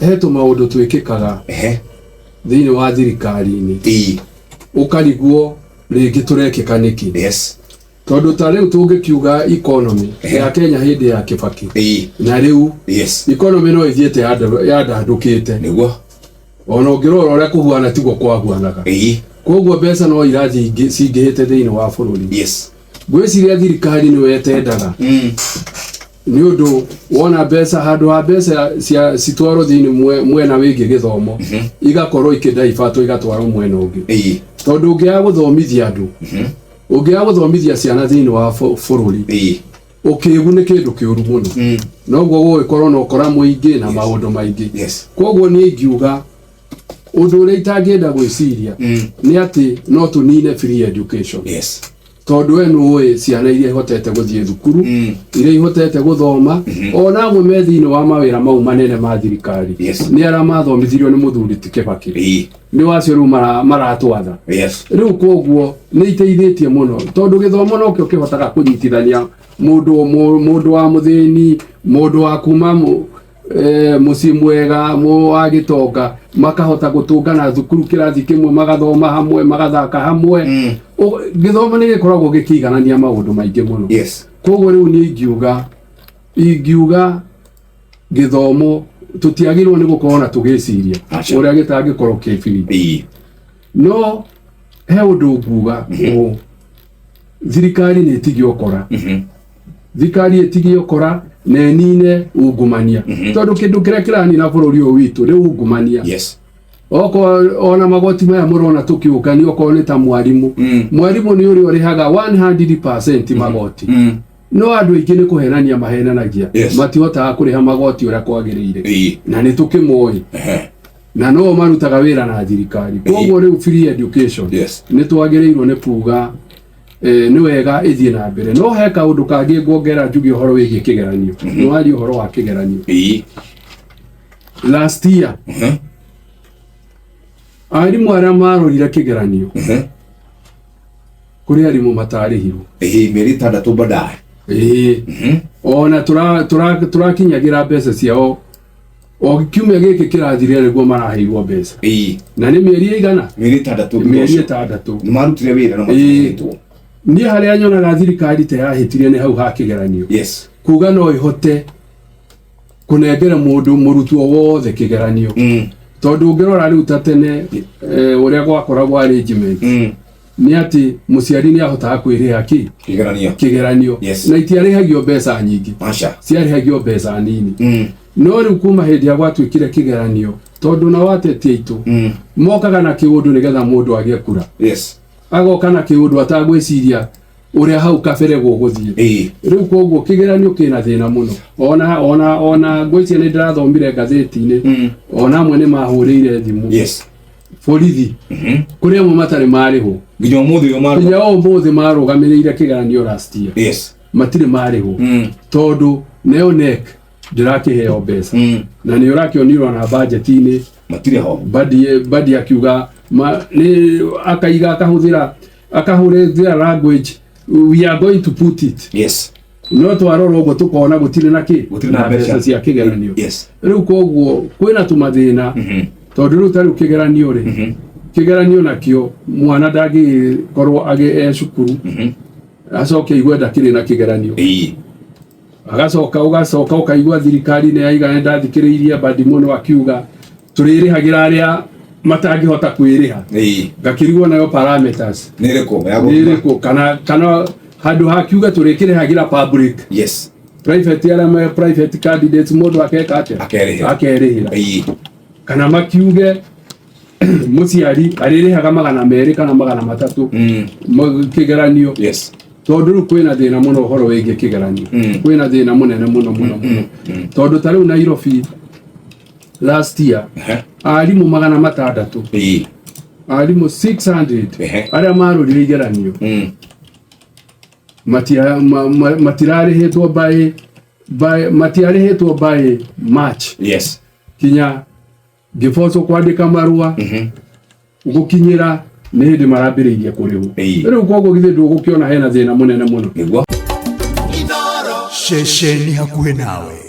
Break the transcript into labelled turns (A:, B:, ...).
A: heto maundu twikikaga thiini wa thirikari-ini ukariguo ringi turekika niki. Tondu ta riu tungikiuga economy ya Kenya hindi ya Kibaki na riu economy no ithiete yandandukite niguo ona ngirora uria kuhuana tiguo kwahuanaga koguo mbeca no irathi cingihite thiini wa bururi. Gwiciria thirikari ni wetendaga ni undu wona mbeca handu ha mbeca citwaro thiini mwena wingi githomo igakorwo ikidaifato igatwaro mwena ungi tondu ungiaga guthomithia andu ungiaga guthomithia ciana thiini wa bururi ukigu kindu kiuru muno noguo gugikorwo no kora muingi na maundu maingi. Koguo ni ngiuga undu uria itangienda gwiciria ni ati no tunine free education tondu enu ciana iria ihotete guthie thukuru iria ihotete guthoma ona amwe me thiini wa mawira mau manene ma thirikari ni ara mathomithirio ni muthuri ti Kibaki ni wacio ru maratwatha riu koguo ni iteithĩtie muno tondu githomo no kio kihotaga kunyitithania mundu wa muthini mundu wa kuma muci mwega wa gitonga makahota gutungana thukuru kirathi kimwe magathoma hamwe magathaka hamwe githomo ni gikoragwo gikiganania maundu maingi muno. Koguo riu ni ingiuga githomo tutiagirwo ni gukorwo na tugiciria uria gitangikorwo kibiri no he undu nguga thirikari ni tigio kora thirikari itigio kora na nine ungumania tondu kindu kiria kirani na bururi uyu witu riu ungumania oko ona magoti maya murona tukiukani oko ni ta mwarimu ni uri urihaga 100% magoti no andu aingi ni kuhenania mahenanagia matihotaga kuriha magoti uria kwagiriire na ni tukimoi na no marutaga wira na thirikari. Koguo riu free education ni twagirirwo ni kuga ni wega ithie na mbere no he kaundu kangi ngongera njugi uhoro wigi kigeranio ni wari uhoro wa kigeranio last year arimu aria marorire kigeranio kuri arimu matarihirwo
B: meri 6 baadaye
A: ona turakinyagira mbeca ciao o kiumia giki kirathire riguo maraheirwo mbeca na ni mieri igana
B: meri 6 ni marutire wira no matihitwo
A: ni haria nyonaga thirikari te yahitirie ni hau ha kigeranio kuga no ihote kunengera mundu murutwo wothe kigeranio tondu ngirora riu tatene uria gwakoragwo arrangement ni ati muciari ni ahotaga kwiriha kigeranio na itiarihagio mbeca nyingi ciarihagio mbeca nini no riu kuma hindi ya gwatwikire kigeranio tondu na watetie itu mokaga na kiundu nigetha mundu agie kura agoka na kiundu atagwiciria uria hau kabere guguthie riu koguo kigeranio kina thina muno ona ngwicia ni ndirathomire gatheti-ini ona amwe ni mahurire thimu borithi kuria mo matari mariho
B: nginya
A: umuthi marugamiriire kigeranio last year matire mariho tondu neonek ndirakiheo mbeca na ni urakionirwo na budget-ini
B: matire ho
A: badi akiuga ni akaiga akahurithira language we are going to put it no twarora uguo tukona gutire na mbeca cia kigeranio riu koguo kwina tumathina tondu riu tari kigeranio ri kigeranio nakio mwana ndagi korwo agi cukuru acoke igwe ndakiri na kigeranio agacoka ukaigua thirikari ni yaigana ndathikiriirie badi muno akiuga turirihagira aria matangihota kwiriha ngakirigwo nayo parameters niriko kana handu hakiuga turikirihagira public private aria private candidates mundu akeka ate akerihira kana makiuge muciari aririhaga $200 kana $300 kigeranio tondu riu kwina thina muno uhoro wigi kigeranio kwina thina munene muno tondu tariu Nairobi last year arimu 600 arimu 600 aria marorire igeranio matiarihitwo by March kinya gifoco kwandika marua gukinyira ni hindi marambiriirie kurihwo riu koguo githe ndugukiona hena thina munene muno
C: Shesheni hakuhe nawe.